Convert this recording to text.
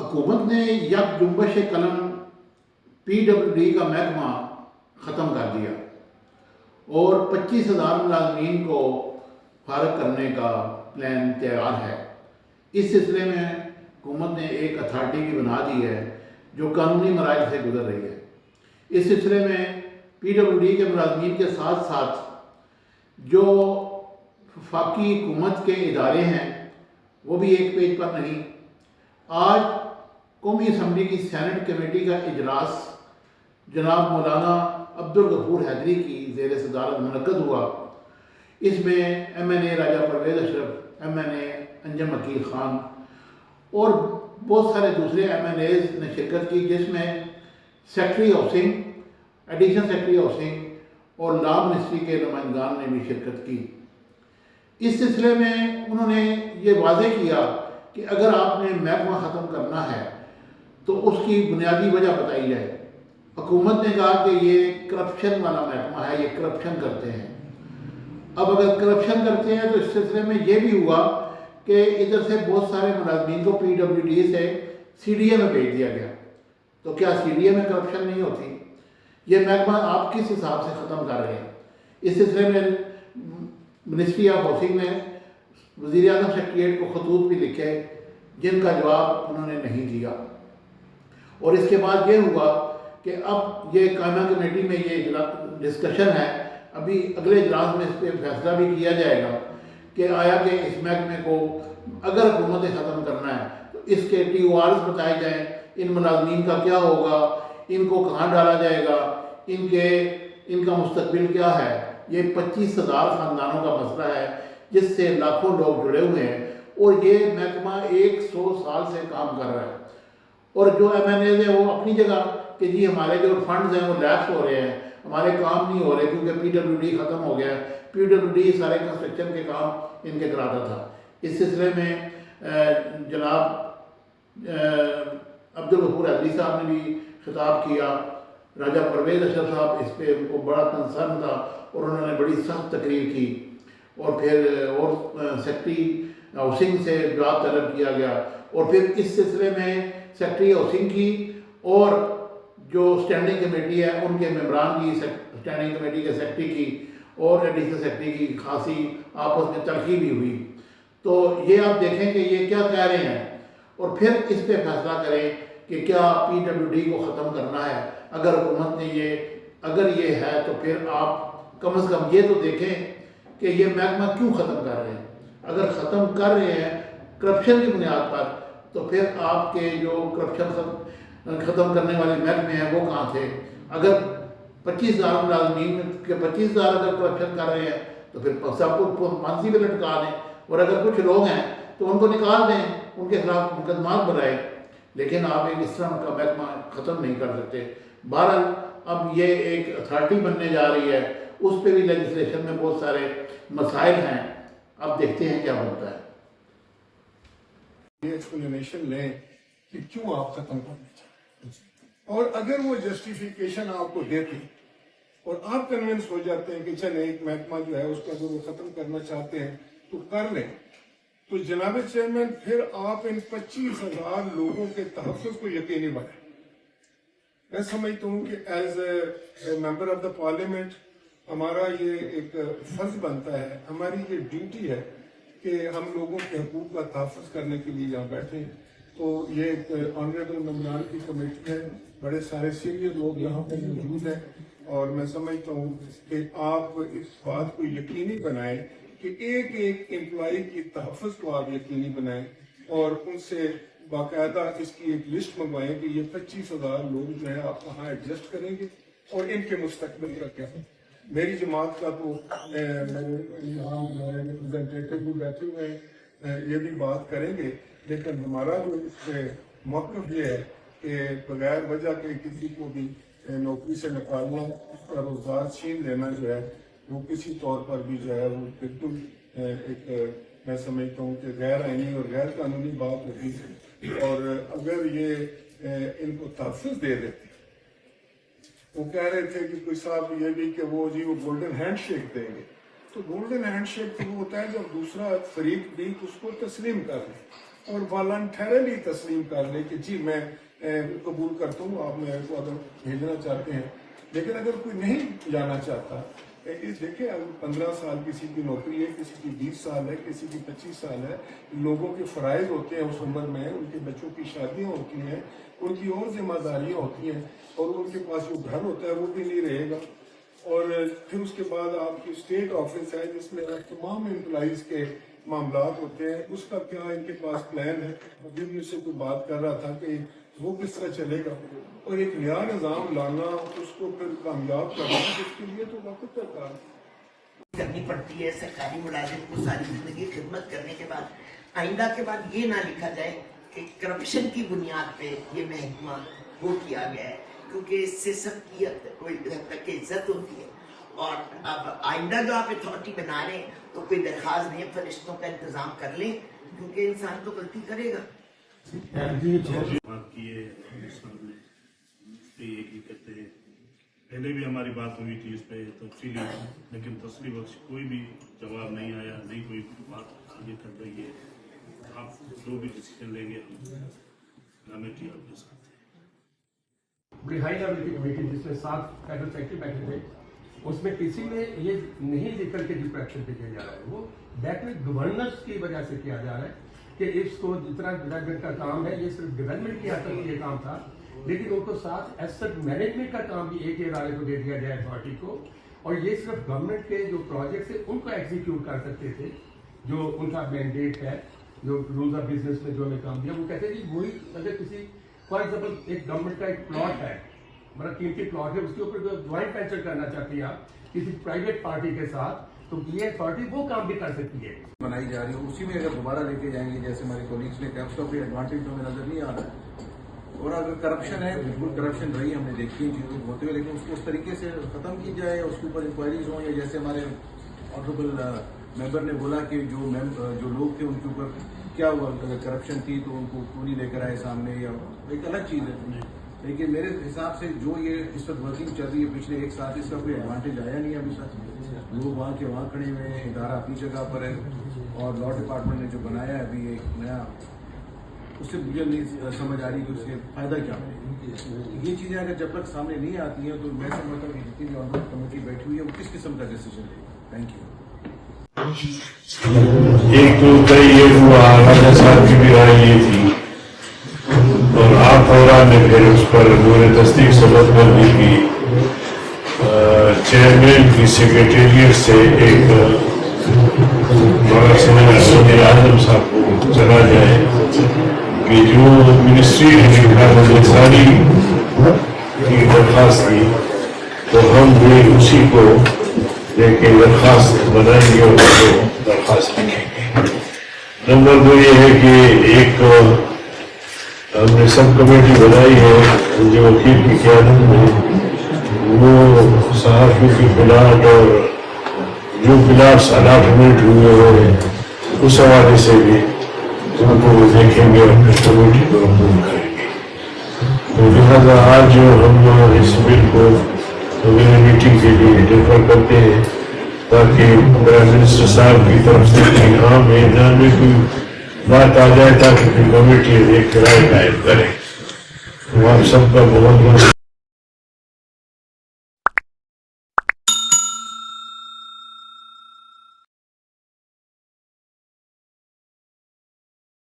हुकूमत ने यक जुम्बश कलम PWD का महकमा ख़त्म कर दिया और 25,000 मुलाजमीन को फारग करने का प्लान तैयार है। इस सिलसिले में हुकूमत ने एक अथॉरिटी भी बना दी है जो कानूनी मराइल से गुजर रही है। इस सिलसिले में PWD के मुलाजमीन के साथ साथ जो वफाकी हुकूमत के इदारे हैं वो भी एक पेज पर नहीं। आज कौमी असम्बली की सेनेट कमेटी का इजलास जनाब मौलाना अब्दुल गफूर हैदरी की ज़ेर सदारत मुनक़्क़द हुआ। इसमें MNA राजा परवेज़ अशरफ, MNA अंजम अकील ख़ान और बहुत सारे दूसरे MNAs ने शिरकत की, जिसमें secretary housing, additional secretary housing और लॉ मिनिस्ट्री के नुमाइंदान ने भी शिरकत की। इस सिलसिले में उन्होंने ये वाज़ेह किया कि अगर आपने महकमा ख़त्म करना है तो उसकी बुनियादी वजह बताई जाए। हुकूमत ने कहा कि ये करप्शन वाला महकमा है, ये करप्शन करते हैं। अब अगर करप्शन करते हैं तो इस सिलसिले में ये भी हुआ कि इधर से बहुत सारे मुलाजमीन को PWD से CDA में भेज दिया गया। तो क्या CDA में करप्शन नहीं होती? ये महकमा आप किस हिसाब से ख़त्म कर रहे हैं? इस सिलसिले में मिनिस्ट्री ऑफ हाउसिंग ने वज़ीर आज़म सेक्रेटरीट को खतूत भी लिखे जिनका जवाब उन्होंने नहीं दिया। और इसके बाद ये हुआ कि अब ये कायमा कमेटी में ये डिस्कशन है, अभी अगले इजलास में इस पर फैसला भी किया जाएगा कि आया कि इस महकमे को अगर हुकूमत ने ख़त्म करना है तो इसके TORs बताए जाएँ, इन मुलाजमीन का क्या होगा, इनको कहाँ डाला जाएगा, इनका मुस्तकबिल क्या है। ये 25,000 ख़ानदानों का मसला है जिससे लाखों लोग जुड़े हुए हैं और ये महकमा 100 साल से काम कर रहा है। और जो MNAs हैं वो अपनी जगह कि जी हमारे जो फंड्स हैं वो लैप्स हो रहे हैं, हमारे काम नहीं हो रहे क्योंकि PWD ख़त्म हो गया है। PWD सारे कंस्ट्रक्शन के काम इनके कराता था। इस सिलसिले में जनाब अब्दुल गफूर हैदरी साहब ने भी खिताब किया। राजा परवेज़ अशरफ साहब इस पर उनको बड़ा कंसर्न था और उन्होंने बड़ी सख्त तकरीर की और फिर सेक्रेटरी हाउसिंग से जवाब तलब किया गया और फिर इस सिलसिले में सेक्रेटरी हाउसिंग की और जो स्टैंडिंग कमेटी है उनके मेंबरान की, स्टैंडिंग कमेटी के सेक्रेटरी की और एडिशनल सेक्रेटरी की खासी आपस में तलखी भी हुई। तो ये आप देखें कि ये क्या कह रहे हैं और फिर इस पे फैसला करें कि क्या PWD को ख़त्म करना है। अगर हुकूमत ने अगर ये है तो फिर आप कम से कम ये तो देखें कि ये महकमा क्यों ख़त्म कर रहे हैं। अगर ख़त्म कर रहे हैं करप्शन की बुनियाद पर तो फिर आपके जो करप्शन ख़त्म करने वाले महकमे हैं वो कहाँ थे? अगर 25,000 मुलाजमीन के 25,000 अगर करप्शन कर रहे हैं तो फिर सबको फांसी पे लटका दें और अगर कुछ लोग हैं तो उनको निकाल दें, उनके खिलाफ मुकदमा बनाए। लेकिन आप एक इस तरह का महकमा ख़त्म नहीं कर सकते। बहरहाल अब ये एक अथॉरिटी बनने जा रही है, उस पर भी लेजिस्लेशन में बहुत सारे मसाइल हैं। अब देखते हैं क्या होता है। ये एक्सप्लेनेशन लें कि क्यों आप खत्म करना चाहते हैं और अगर वो जस्टिफिकेशन आपको देते और आप कन्विंस हो जाते हैं कि चले एक महकमा जो है उसको अगर वो खत्म करना चाहते हैं तो कर लें, तो जनाब चेयरमैन फिर आप इन 25,000 लोगों के तहफ़्फ़ुज़ को यकीनी बनाएं। मैं समझता हूँ कि as a member of the parliament हमारा ये एक फर्ज बनता है, हमारी ये ड्यूटी है कि हम लोगों के हकूक़ का तहफ़्फ़ुज़ करने के लिए यहाँ बैठे हैं। तो ये एक ऑनरेबल मेंबरान की कमेटी है, बड़े सारे सीनियर लोग यहाँ पर मौजूद हैं और मैं समझता हूँ कि आप इस बात को यकीनी बनाएं कि एक एक एम्प्लॉई की तहफ़्फ़ुज़ को आप यकीनी बनाएं और उनसे बाकायदा इसकी एक लिस्ट मंगवाएं कि ये 25,000 लोग जो है आप कहाँ एडजस्ट करेंगे और इनके मुस्तकबिल का क्या है। मेरी जमात का तो यहाँ हमारे रिप्रेजेंटेटिव भी बैठे हुए हैं, ये भी बात करेंगे, लेकिन हमारा जो इसमें मौक़िफ़ ये है कि बगैर वजह के किसी को भी नौकरी से निकालना, उसका रोज़गार छीन लेना जो है वो किसी तौर पर भी जो है वो बिल्कुल एक मैं समझता हूँ कि गैर आईनी और गैर कानूनी बात होती है। और अगर ये इनको तहफ़्फ़ुज़ दे देते, वो कह रहे थे कि कोई साहब ये भी कि वो जी वो गोल्डन हैंड शेक देंगे, तो गोल्डन हैंड शेक तो वो होता है जब दूसरा फरीक भी उसको तस्लीम कर ले। اور والنٹرلی تسلیم کر لے کہ جی میں قبول کرتا ہوں آپ میرے کو اگر بھیجنا چاہتے ہیں. لیکن اگر کوئی نہیں جانا چاہتا, دیکھیں اگر 15 سال کسی کی نوکری ہے, کسی کی 20 سال ہے, کسی کی 25 سال ہے, لوگوں کے فرائض ہوتے ہیں اس عمر میں, ان کے بچوں کی شادیاں ہوتی ہیں, ان کی اور ذمہ داریاں ہوتی ہیں, اور ان کے پاس جو گھر ہوتا ہے وہ بھی نہیں رہے گا. اور پھر اس کے بعد آپ کی اسٹیٹ آفس ہے جس میں تمام امپلائیز کے معاملات ہوتے ہیں, اس کا کیا ان کے پاس پلان ہے. ابھی مجھ سے کوئی بات کر رہا تھا کہ وہ کس طرح چلے گا, اور ایک نیا نظام لانا, اس کو پھر کامیاب کرنا, اس کے لیے تو وقت درکار کرنی پڑتی ہے. سرکاری ملازم کو ساری زندگی خدمت کرنے کے بعد آئندہ کے بعد یہ نہ لکھا جائے کہ کرپشن کی بنیاد پہ یہ محکمہ وہ کیا گیا ہے, کیونکہ اس سے سب کی کوئی حد تک عزت ہوتی ہے. اور اب آئندہ جو آپ اتھارٹی بنا رہے ہیں تو کوئی درخواست نہیں, فرشتوں کا انتظام کر لیں, کیونکہ انسان تو غلطی کرے گا. بات کی ہے کہتے ہیں پہلے بھی ہماری بات ہوئی تھی اس پہ تفصیلی, لیکن تسلی بخش کوئی بھی جواب نہیں آیا, نہیں کوئی بات آگے کر رہی ہے. آپ جو بھی ڈسیزن لیں گے ہم کمیٹی آپ کے ساتھ ہے. بڑی ہائی لیول کی کمیٹی جس میں 7 فیڈرل سیکرٹری بیٹھے تھے, اس میں کسی نے یہ نہیں لکھ کر کے جو ایکشن پہ کیا جا رہا ہے وہ بیٹر گورننس کی وجہ سے کیا جا رہا ہے کہ اس کو جتنا ڈیولپمنٹ کا کام ہے یہ صرف ڈیولپمنٹ کی حد تک یہ کام تھا, لیکن ان کو ساتھ ایسٹ مینجمنٹ کا کام بھی ایک ادارے کو دے دیا جائے اتھارٹی کو, اور یہ صرف گورنمنٹ کے جو پروجیکٹس ہیں ان کو ایگزیکیوٹ کر سکتے تھے, جو ان کا مینڈیٹ ہے, جو رولز آف بزنس میں جو ہمیں کام دیا. وہ کہتے ہیں جی وہی اگر کسی فار ایگزامپل ایک گورنمنٹ کا ایک پلاٹ ہے, بڑا قیمتی پلاٹ ہے, اس کے اوپر جوائنٹ وینچر کرنا چاہتی ہے آپ کسی پرائیویٹ پارٹی کے ساتھ, تو یہ اتھارٹی وہ کام بھی کر سکتی ہے. بنائی جا رہی ہے اسی میں اگر دوبارہ لے کے جائیں گے جیسے ہمارے کولیگس نے کہا, اس کا کوئی ایڈوانٹیج تو ہمیں نظر نہیں آ رہا ہے. اور اگر کرپشن ہے, بالکل کرپشن رہی, ہم نے دیکھی ہے چیزوں کو ہوتے ہوئے, لیکن اس کو اس طریقے سے ختم کی جائے, اس کے اوپر انکوائریز ہوں, یا جیسے ہمارے آنریبل ممبر نے بولا کہ جو لوگ تھے ان کے اوپر کیا ہوا, اگر کرپشن تھی تو ان کو کیوں نہیں لے کر آئے سامنے, یا ایک الگ چیز ہے. لیکن میرے حساب سے جو یہ اس وقت ورکنگ چل رہی ہے پچھلے 1 سال, اس کا کوئی ایڈوانٹیج آیا نہیں ابھی تک. لوگ وہاں کے وہاں کھڑے ہوئے ہیں, ادارہ اپنی جگہ پر ہے, اور لا ڈپارٹمنٹ نے جو بنایا ہے ابھی ایک نیا, اس سے مجھے نہیں سمجھ آ رہی کہ اس سے فائدہ کیا ہے. یہ چیزیں اگر جب تک سامنے نہیں آتی ہیں تو میں سمجھتا ہوں کہ جتنی بھی آنریبل کمیٹی بیٹھی ہوئی ہے وہ کس قسم کا ڈیسیجن لے گی. Thank you. ایک تو طے یہ ہوا, راجا صاحب کی بھی رائے یہ تھی, اور آپ فوراً نے پھر اس پر زور تصدیق سبق پر بھی کی. چیئرمین کی سیکریٹریٹ سے ایک بڑا وزیر اعظم صاحب کو چلا جائے کہ جو منسٹری ساری کی درخواست کی, تو ہم بھی اسی کو لے کے درخواست بنائیں گے اور اس کو درخواست لکھیں گے. نمبر 2 یہ ہے کہ ایک ہم نے سب کمیٹی بنائی ہے جو وکیل کی قیادت میں, وہ صحافیوں کی پلاٹ اور جو پلاٹس الاٹمنٹ ہوئے ہیں اس حوالے سے بھی ان کو دیکھیں گے اور کمیٹی کو اپروو کریں گے. تو لہٰذا آج جو ہم اس بل کو اگلی میٹنگ کے لیے ڈیفر کرتے ہیں تاکہ پرائم منسٹر صاحب کی طرف سے عام اعلان میں کوئی بات آ جائے تاکہ کمیٹی ایک رائے قائم کرے. تو آپ سب کا بہت بہت